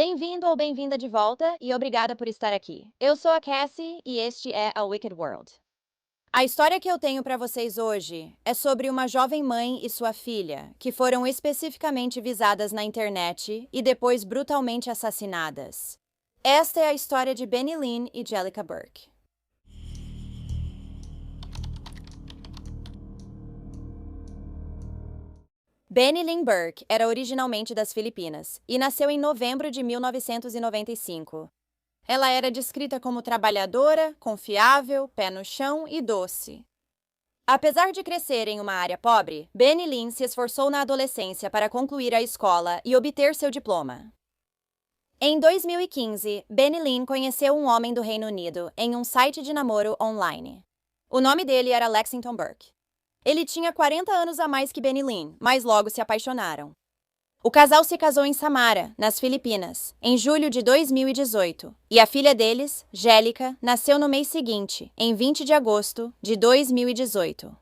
Bem-vindo ou bem-vinda de volta e obrigada por estar aqui. Eu sou a Cassie e este é a Wicked World. A história que eu tenho para vocês hoje é sobre uma jovem mãe e sua filha, que foram especificamente visadas na internet e depois brutalmente assassinadas. Esta é a história de Benny Lynn e Jellica Burke. Benny Lynn Burke era originalmente das Filipinas e nasceu em novembro de 1995. Ela era descrita como trabalhadora, confiável, pé no chão e doce. Apesar de crescer em uma área pobre, Benny Lynn se esforçou na adolescência para concluir a escola e obter seu diploma. Em 2015, Benny Lynn conheceu um homem do Reino Unido em um site de namoro online. O nome dele era Lexington Burke. Ele tinha 40 anos a mais que Benny Lynn, mas logo se apaixonaram. O casal se casou em Samara, nas Filipinas, em julho de 2018, e a filha deles, Jellica, nasceu no mês seguinte, em 20 de agosto de 2018.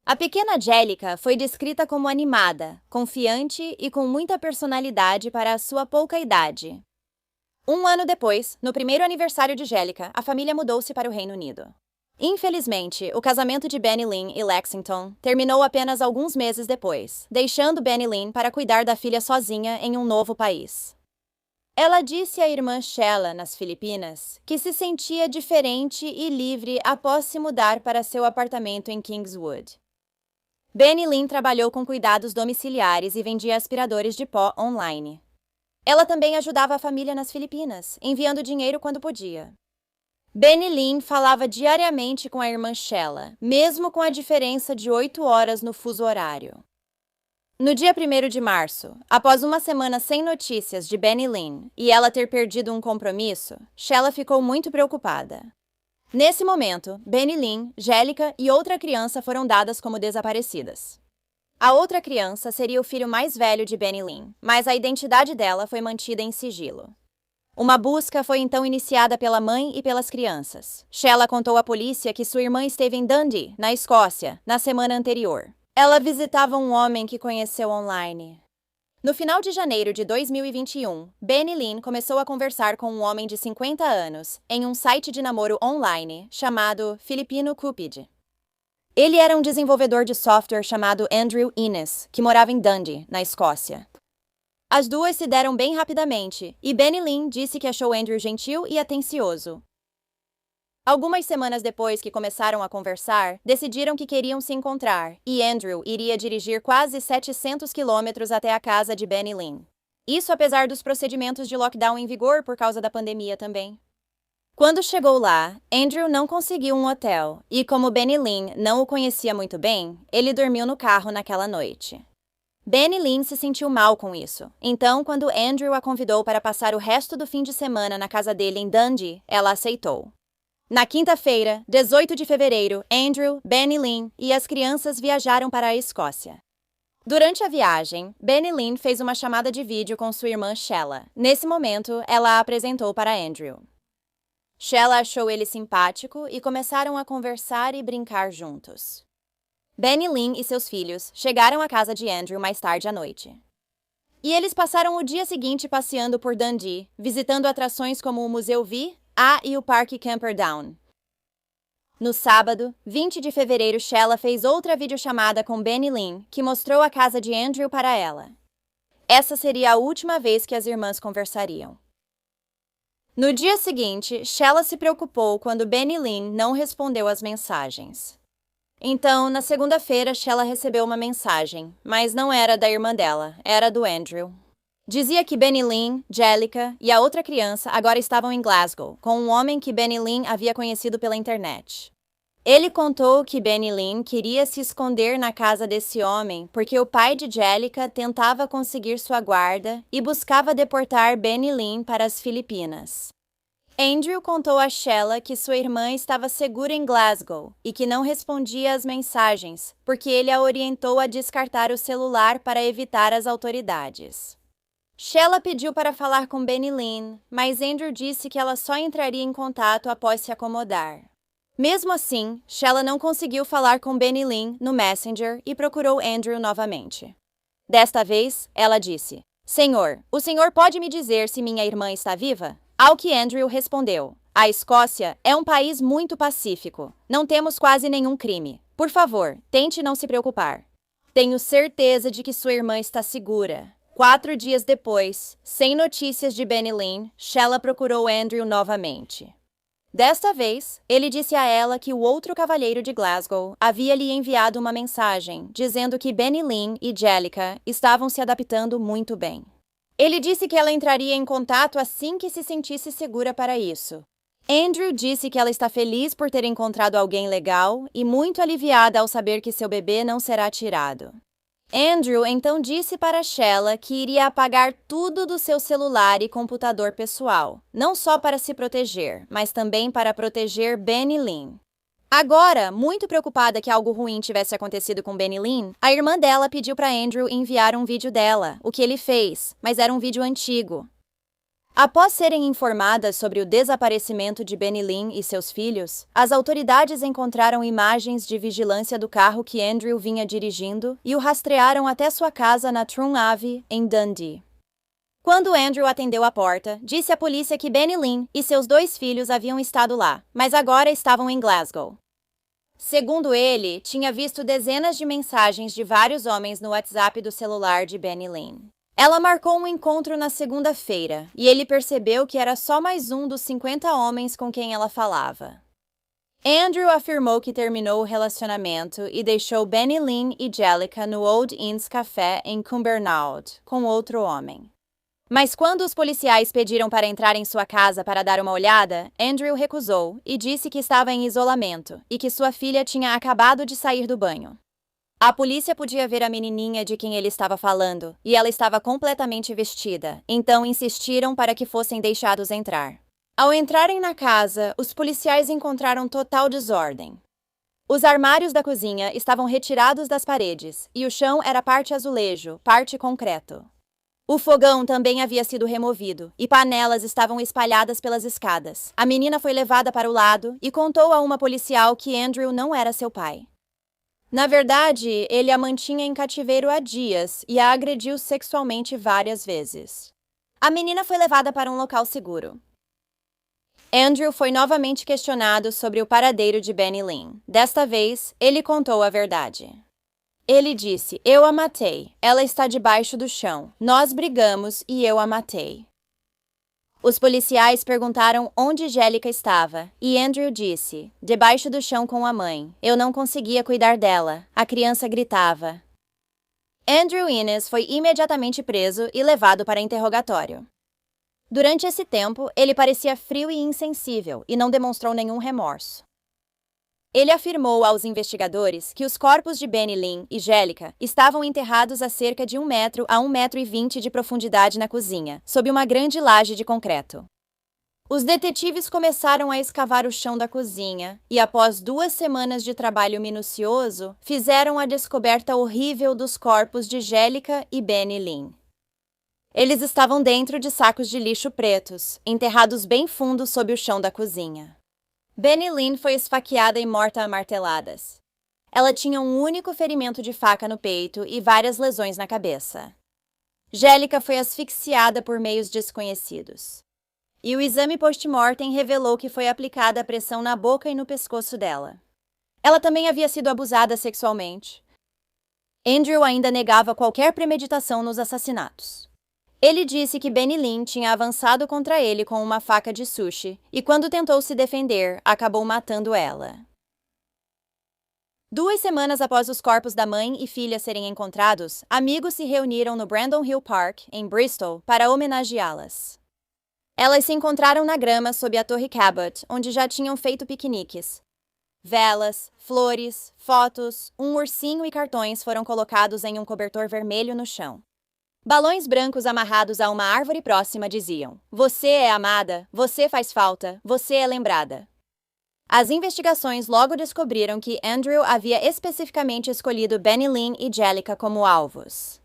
A pequena Jellica foi descrita como animada, confiante e com muita personalidade para a sua pouca idade. Um ano depois, no primeiro aniversário de Jellica, a família mudou-se para o Reino Unido. Infelizmente, o casamento de Benny Lynn e Lexington terminou apenas alguns meses depois, deixando Benny Lynn para cuidar da filha sozinha em um novo país. Ela disse à irmã Sheila, nas Filipinas, que se sentia diferente e livre após se mudar para seu apartamento em Kingswood. Benny Lynn trabalhou com cuidados domiciliares e vendia aspiradores de pó online. Ela também ajudava a família nas Filipinas, enviando dinheiro quando podia. Benny Lynn falava diariamente com a irmã Sheila, mesmo com a diferença de 8 horas no fuso horário. No dia 1º de março, após uma semana sem notícias de Benny Lynn e ela ter perdido um compromisso, Sheila ficou muito preocupada. Nesse momento, Benny Lynn, Jellica e outra criança foram dadas como desaparecidas. A outra criança seria o filho mais velho de Benny Lynn, mas a identidade dela foi mantida em sigilo. Uma busca foi então iniciada pela mãe e pelas crianças. Sheila contou à polícia que sua irmã esteve em Dundee, na Escócia, na semana anterior. Ela visitava um homem que conheceu online. No final de janeiro de 2021, Benny Lynn começou a conversar com um homem de 50 anos em um site de namoro online chamado Filipino Cupid. Ele era um desenvolvedor de software chamado Andrew Innes, que morava em Dundee, na Escócia. As duas se deram bem rapidamente, e Benny Lynn disse que achou Andrew gentil e atencioso. Algumas semanas depois que começaram a conversar, decidiram que queriam se encontrar, e Andrew iria dirigir quase 700 quilômetros até a casa de Benny Lynn. Isso apesar dos procedimentos de lockdown em vigor por causa da pandemia também. Quando chegou lá, Andrew não conseguiu um hotel, e como Benny Lynn não o conhecia muito bem, ele dormiu no carro naquela noite. Benny Lynn se sentiu mal com isso. Então, quando Andrew a convidou para passar o resto do fim de semana na casa dele em Dundee, ela aceitou. Na quinta-feira, 18 de fevereiro, Andrew, Benny Lynn e as crianças viajaram para a Escócia. Durante a viagem, Benny Lynn fez uma chamada de vídeo com sua irmã Sheila. Nesse momento, ela a apresentou para Andrew. Sheila achou ele simpático e começaram a conversar e brincar juntos. Benny Lynn e seus filhos chegaram à casa de Andrew mais tarde à noite. E eles passaram o dia seguinte passeando por Dundee, visitando atrações como o Museu e o Parque Camperdown. No sábado, 20 de fevereiro, Sheila fez outra videochamada com Benny Lynn, que mostrou a casa de Andrew para ela. Essa seria a última vez que as irmãs conversariam. No dia seguinte, Sheila se preocupou quando Benny Lynn não respondeu às mensagens. Então, na segunda-feira, Sheila recebeu uma mensagem, mas não era da irmã dela, era do Andrew. Dizia que Benny Lynn, Jellica e a outra criança agora estavam em Glasgow, com um homem que Benny Lynn havia conhecido pela internet. Ele contou que Benny Lynn queria se esconder na casa desse homem porque o pai de Jellica tentava conseguir sua guarda e buscava deportar Benny Lynn para as Filipinas. Andrew contou a Sheila que sua irmã estava segura em Glasgow e que não respondia às mensagens, porque ele a orientou a descartar o celular para evitar as autoridades. Sheila pediu para falar com Benny Lynn, mas Andrew disse que ela só entraria em contato após se acomodar. Mesmo assim, Sheila não conseguiu falar com Benny Lynn no Messenger e procurou Andrew novamente. Desta vez, ela disse: Senhor, o senhor pode me dizer se minha irmã está viva? Ao que Andrew respondeu: a Escócia é um país muito pacífico. Não temos quase nenhum crime. Por favor, tente não se preocupar. Tenho certeza de que sua irmã está segura. 4 dias depois, sem notícias de Benny Lynn, Sheila procurou Andrew novamente. Desta vez, ele disse a ela que o outro cavalheiro de Glasgow havia lhe enviado uma mensagem dizendo que Benny Lynn e Jellica estavam se adaptando muito bem. Ele disse que ela entraria em contato assim que se sentisse segura para isso. Andrew disse que ela está feliz por ter encontrado alguém legal e muito aliviada ao saber que seu bebê não será tirado. Andrew então disse para Sheila que iria apagar tudo do seu celular e computador pessoal, não só para se proteger, mas também para proteger Benny Lynn. Agora, muito preocupada que algo ruim tivesse acontecido com Benny Lynn, a irmã dela pediu para Andrew enviar um vídeo dela, o que ele fez, mas era um vídeo antigo. Após serem informadas sobre o desaparecimento de Benny Lynn e seus filhos, as autoridades encontraram imagens de vigilância do carro que Andrew vinha dirigindo e o rastrearam até sua casa na Trum Ave, em Dundee. Quando Andrew atendeu a porta, disse à polícia que Benny Lynn e seus 2 filhos haviam estado lá, mas agora estavam em Glasgow. Segundo ele, tinha visto dezenas de mensagens de vários homens no WhatsApp do celular de Benny Lynn. Ela marcou um encontro na segunda-feira, e ele percebeu que era só mais um dos 50 homens com quem ela falava. Andrew afirmou que terminou o relacionamento e deixou Benny Lynn e Jellica no Old Inns Café em Cumbernauld, com outro homem. Mas quando os policiais pediram para entrar em sua casa para dar uma olhada, Andrew recusou e disse que estava em isolamento e que sua filha tinha acabado de sair do banho. A polícia podia ver a menininha de quem ele estava falando, e ela estava completamente vestida, então insistiram para que fossem deixados entrar. Ao entrarem na casa, os policiais encontraram total desordem. Os armários da cozinha estavam retirados das paredes, e o chão era parte azulejo, parte concreto. O fogão também havia sido removido, e panelas estavam espalhadas pelas escadas. A menina foi levada para o lado e contou a uma policial que Andrew não era seu pai. Na verdade, ele a mantinha em cativeiro há dias e a agrediu sexualmente várias vezes. A menina foi levada para um local seguro. Andrew foi novamente questionado sobre o paradeiro de Benny Lynn. Desta vez, ele contou a verdade. Ele disse: "Eu a matei. Ela está debaixo do chão. Nós brigamos e eu a matei." Os policiais perguntaram onde Jellica estava, e Andrew disse: "Debaixo do chão com a mãe. Eu não conseguia cuidar dela. A criança gritava." Andrew Innes foi imediatamente preso e levado para interrogatório. Durante esse tempo, ele parecia frio e insensível e não demonstrou nenhum remorso. Ele afirmou aos investigadores que os corpos de Benny Lynn e Jellica estavam enterrados a cerca de 1 metro a 1,20 m de profundidade na cozinha, sob uma grande laje de concreto. Os detetives começaram a escavar o chão da cozinha e, após 2 semanas de trabalho minucioso, fizeram a descoberta horrível dos corpos de Jellica e Benny Lynn. Eles estavam dentro de sacos de lixo pretos, enterrados bem fundo sob o chão da cozinha. Benny Lynn foi esfaqueada e morta a marteladas. Ela tinha um único ferimento de faca no peito e várias lesões na cabeça. Jellica foi asfixiada por meios desconhecidos. E o exame post-mortem revelou que foi aplicada pressão na boca e no pescoço dela. Ela também havia sido abusada sexualmente. Andrew ainda negava qualquer premeditação nos assassinatos. Ele disse que Benny Lynn tinha avançado contra ele com uma faca de sushi e, quando tentou se defender, acabou matando ela. 2 semanas após os corpos da mãe e filha serem encontrados, amigos se reuniram no Brandon Hill Park, em Bristol, para homenageá-las. Elas se encontraram na grama sob a Torre Cabot, onde já tinham feito piqueniques. Velas, flores, fotos, um ursinho e cartões foram colocados em um cobertor vermelho no chão. Balões brancos amarrados a uma árvore próxima diziam: "Você é amada, você faz falta, você é lembrada." As investigações logo descobriram que Andrew havia especificamente escolhido Benny Lynn e Jellica como alvos.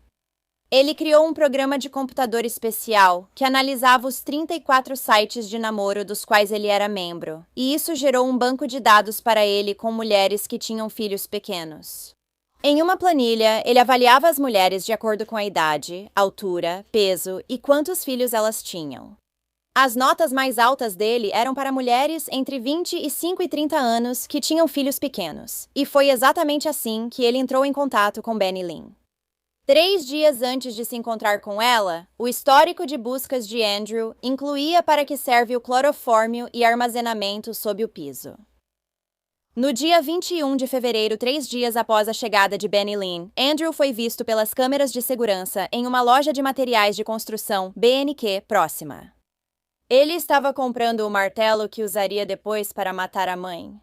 Ele criou um programa de computador especial que analisava os 34 sites de namoro dos quais ele era membro, e isso gerou um banco de dados para ele com mulheres que tinham filhos pequenos. Em uma planilha, ele avaliava as mulheres de acordo com a idade, altura, peso e quantos filhos elas tinham. As notas mais altas dele eram para mulheres entre 25 e 30 anos que tinham filhos pequenos, e foi exatamente assim que ele entrou em contato com Benny Lynn. 3 dias antes de se encontrar com ela, o histórico de buscas de Andrew incluía para que serve o clorofórmio e armazenamento sob o piso. No dia 21 de fevereiro, 3 dias após a chegada de Benny Lynn, Andrew foi visto pelas câmeras de segurança em uma loja de materiais de construção BNQ próxima. Ele estava comprando o martelo que usaria depois para matar a mãe.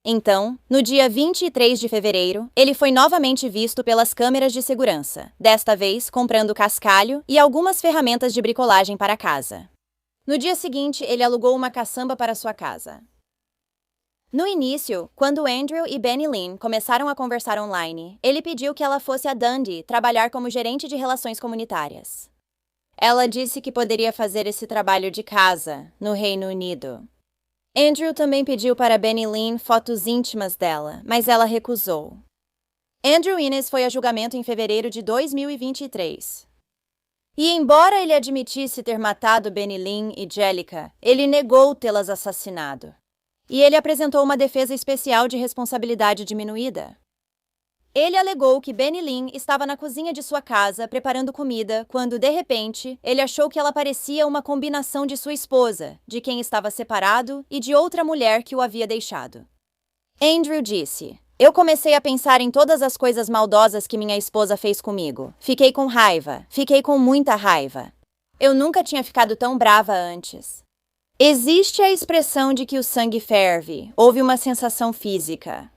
Então, no dia 23 de fevereiro, ele foi novamente visto pelas câmeras de segurança, desta vez comprando cascalho e algumas ferramentas de bricolagem para casa. No dia seguinte, ele alugou uma caçamba para sua casa. No início, quando Andrew e Benny Lynn começaram a conversar online, ele pediu que ela fosse a Dundee trabalhar como gerente de relações comunitárias. Ela disse que poderia fazer esse trabalho de casa, no Reino Unido. Andrew também pediu para Benny Lynn fotos íntimas dela, mas ela recusou. Andrew Innes foi a julgamento em fevereiro de 2023. E embora ele admitisse ter matado Benny Lynn e Jellica, ele negou tê-las assassinado. E ele apresentou uma defesa especial de responsabilidade diminuída. Ele alegou que Benny Lynn estava na cozinha de sua casa preparando comida quando, de repente, ele achou que ela parecia uma combinação de sua esposa, de quem estava separado e de outra mulher que o havia deixado. Andrew disse: "Eu comecei a pensar em todas as coisas maldosas que minha esposa fez comigo. Fiquei com raiva, fiquei com muita raiva. Eu nunca tinha ficado tão brava antes." Existe a expressão de que o sangue ferve, houve uma sensação física.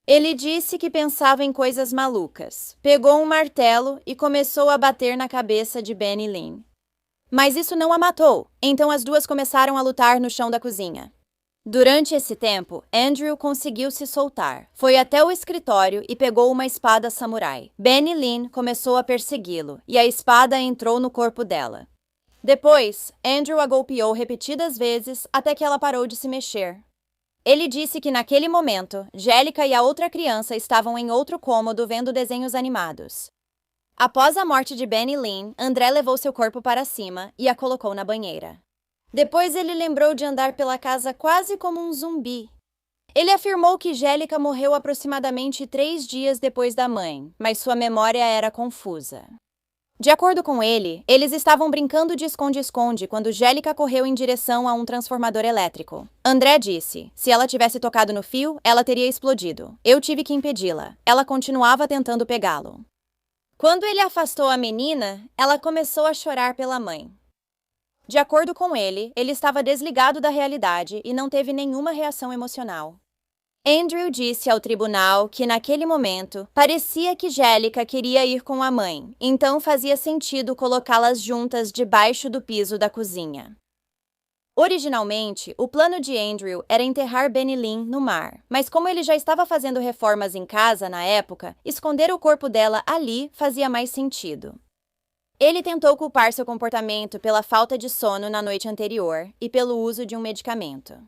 Ele disse que pensava em coisas malucas, pegou um martelo e começou a bater na cabeça de Benny Lynn. Mas isso não a matou, então as duas começaram a lutar no chão da cozinha. Durante esse tempo, Andrew conseguiu se soltar, foi até o escritório e pegou uma espada samurai. Benny Lynn começou a persegui-lo e a espada entrou no corpo dela. Depois, Andrew a golpeou repetidas vezes até que ela parou de se mexer. Ele disse que naquele momento, Jellica e a outra criança estavam em outro cômodo vendo desenhos animados. Após a morte de Benny Lynn, André levou seu corpo para cima e a colocou na banheira. Depois ele lembrou de andar pela casa quase como um zumbi. Ele afirmou que Jellica morreu aproximadamente 3 dias depois da mãe, mas sua memória era confusa. De acordo com ele, eles estavam brincando de esconde-esconde quando Jellica correu em direção a um transformador elétrico. André disse: "Se ela tivesse tocado no fio, ela teria explodido. Eu tive que impedi-la. Ela continuava tentando pegá-lo." Quando ele afastou a menina, ela começou a chorar pela mãe. De acordo com ele estava desligado da realidade e não teve nenhuma reação emocional. Andrew disse ao tribunal que, naquele momento, parecia que Jellica queria ir com a mãe, então fazia sentido colocá-las juntas debaixo do piso da cozinha. Originalmente, o plano de Andrew era enterrar Benny Lynn no mar, mas como ele já estava fazendo reformas em casa na época, esconder o corpo dela ali fazia mais sentido. Ele tentou culpar seu comportamento pela falta de sono na noite anterior e pelo uso de um medicamento.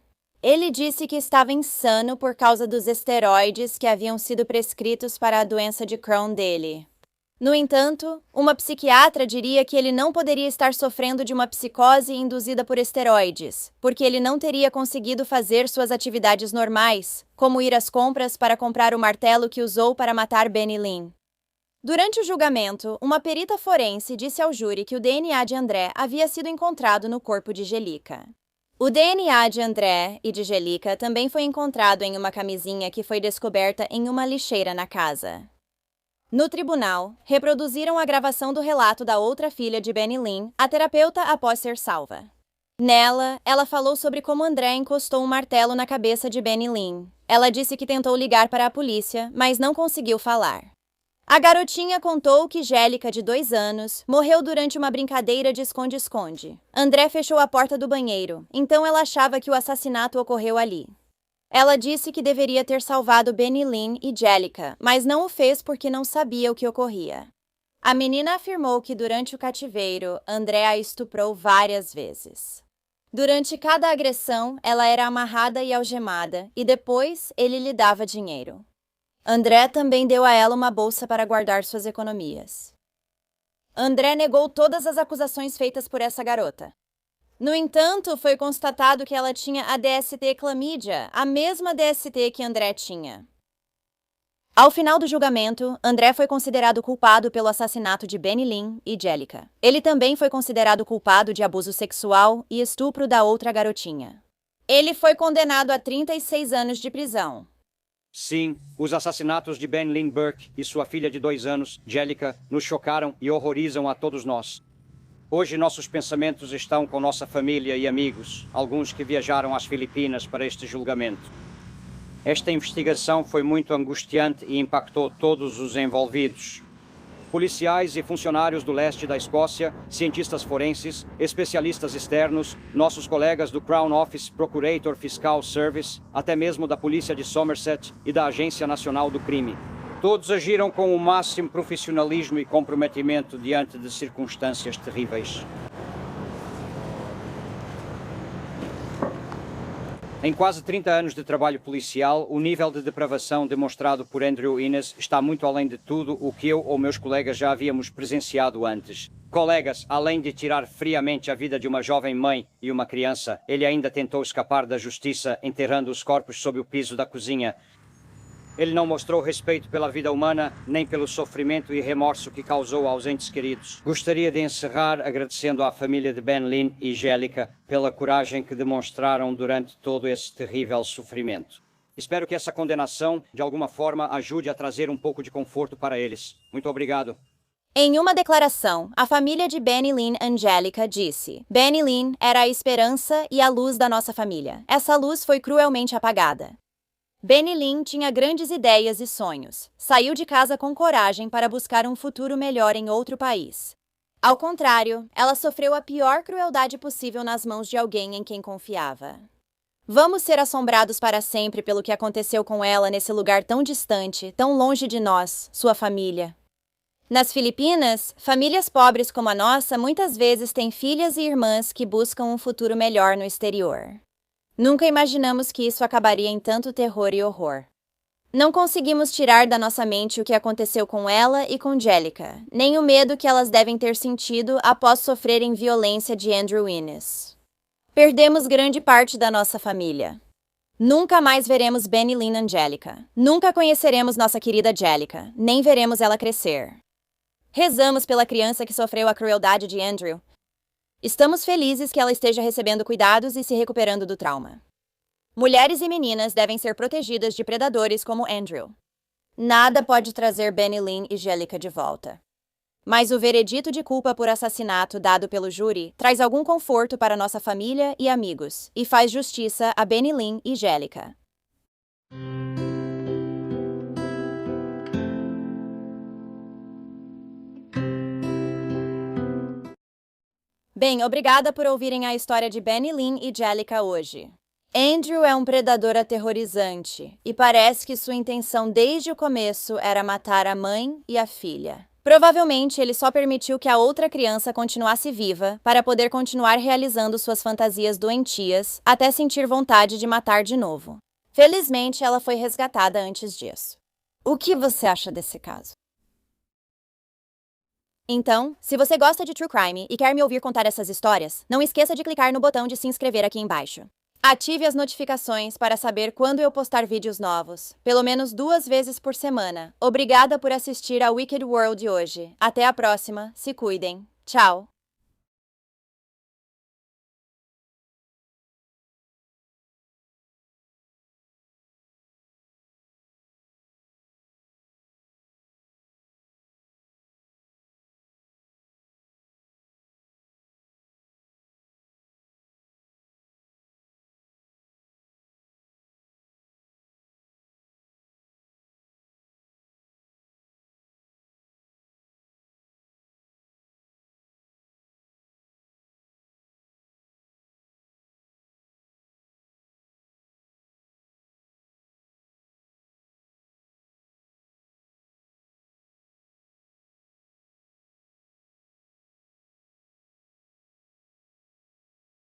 Ele disse que estava insano por causa dos esteroides que haviam sido prescritos para a doença de Crohn dele. No entanto, uma psiquiatra diria que ele não poderia estar sofrendo de uma psicose induzida por esteroides, porque ele não teria conseguido fazer suas atividades normais, como ir às compras para comprar o martelo que usou para matar Benny Lynn. Durante o julgamento, uma perita forense disse ao júri que o DNA de André havia sido encontrado no corpo de Jellica. O DNA de André e de Jellica também foi encontrado em uma camisinha que foi descoberta em uma lixeira na casa. No tribunal, reproduziram a gravação do relato da outra filha de Benny Lynn, a terapeuta após ser salva. Nela, ela falou sobre como André encostou um martelo na cabeça de Benny Lynn. Ela disse que tentou ligar para a polícia, mas não conseguiu falar. A garotinha contou que Jellica, de 2 anos, morreu durante uma brincadeira de esconde-esconde. André fechou a porta do banheiro, então ela achava que o assassinato ocorreu ali. Ela disse que deveria ter salvado Benny Lynn e Jellica, mas não o fez porque não sabia o que ocorria. A menina afirmou que durante o cativeiro, André a estuprou várias vezes. Durante cada agressão, ela era amarrada e algemada, e depois ele lhe dava dinheiro. André também deu a ela uma bolsa para guardar suas economias. André negou todas as acusações feitas por essa garota. No entanto, foi constatado que ela tinha a DST clamídia, a mesma DST que André tinha. Ao final do julgamento, André foi considerado culpado pelo assassinato de Benny Lynn e Jellica. Ele também foi considerado culpado de abuso sexual e estupro da outra garotinha. Ele foi condenado a 36 anos de prisão. Sim, os assassinatos de Ben Lynn Burke e sua filha de 2 anos, Jellica, nos chocaram e horrorizam a todos nós. Hoje nossos pensamentos estão com nossa família e amigos, alguns que viajaram às Filipinas para este julgamento. Esta investigação foi muito angustiante e impactou todos os envolvidos. Policiais e funcionários do leste da Escócia, cientistas forenses, especialistas externos, nossos colegas do Crown Office Procurator Fiscal Service, até mesmo da Polícia de Somerset e da Agência Nacional do Crime. Todos agiram com o máximo profissionalismo e comprometimento diante de circunstâncias terríveis. Em quase 30 anos de trabalho policial, o nível de depravação demonstrado por Andrew Innes está muito além de tudo o que eu ou meus colegas já havíamos presenciado antes. Colegas, além de tirar friamente a vida de uma jovem mãe e uma criança, ele ainda tentou escapar da justiça, enterrando os corpos sob o piso da cozinha. Ele não mostrou respeito pela vida humana, nem pelo sofrimento e remorso que causou aos entes queridos. Gostaria de encerrar agradecendo à família de Ben Lynn e Jellica pela coragem que demonstraram durante todo esse terrível sofrimento. Espero que essa condenação, de alguma forma, ajude a trazer um pouco de conforto para eles. Muito obrigado. Em uma declaração, a família de Benny Lynn Angélica disse: Benny Lynn era a esperança e a luz da nossa família. Essa luz foi cruelmente apagada. Benny Lynn tinha grandes ideias e sonhos. Saiu de casa com coragem para buscar um futuro melhor em outro país. Ao contrário, ela sofreu a pior crueldade possível nas mãos de alguém em quem confiava. Vamos ser assombrados para sempre pelo que aconteceu com ela nesse lugar tão distante, tão longe de nós, sua família. Nas Filipinas, famílias pobres como a nossa muitas vezes têm filhas e irmãs que buscam um futuro melhor no exterior. Nunca imaginamos que isso acabaria em tanto terror e horror. Não conseguimos tirar da nossa mente o que aconteceu com ela e com Jellica, nem o medo que elas devem ter sentido após sofrerem violência de Andrew Innes. Perdemos grande parte da nossa família. Nunca mais veremos Benny Lynn Angélica. Nunca conheceremos nossa querida Jellica, nem veremos ela crescer. Rezamos pela criança que sofreu a crueldade de Andrew. Estamos felizes que ela esteja recebendo cuidados e se recuperando do trauma. Mulheres e meninas devem ser protegidas de predadores como Andrew. Nada pode trazer Benny Lynn e Jellica de volta. Mas o veredito de culpa por assassinato dado pelo júri traz algum conforto para nossa família e amigos e faz justiça a Benny Lynn e Jellica. Bem, obrigada por ouvirem a história de Benny Lynn e Jellica hoje. Andrew é um predador aterrorizante e parece que sua intenção desde o começo era matar a mãe e a filha. Provavelmente ele só permitiu que a outra criança continuasse viva para poder continuar realizando suas fantasias doentias até sentir vontade de matar de novo. Felizmente, ela foi resgatada antes disso. O que você acha desse caso? Então, se você gosta de True Crime e quer me ouvir contar essas histórias, não esqueça de clicar no botão de se inscrever aqui embaixo. Ative as notificações para saber quando eu postar vídeos novos, pelo menos 2 vezes por semana. Obrigada por assistir ao Wicked World de hoje. Até a próxima, se cuidem. Tchau!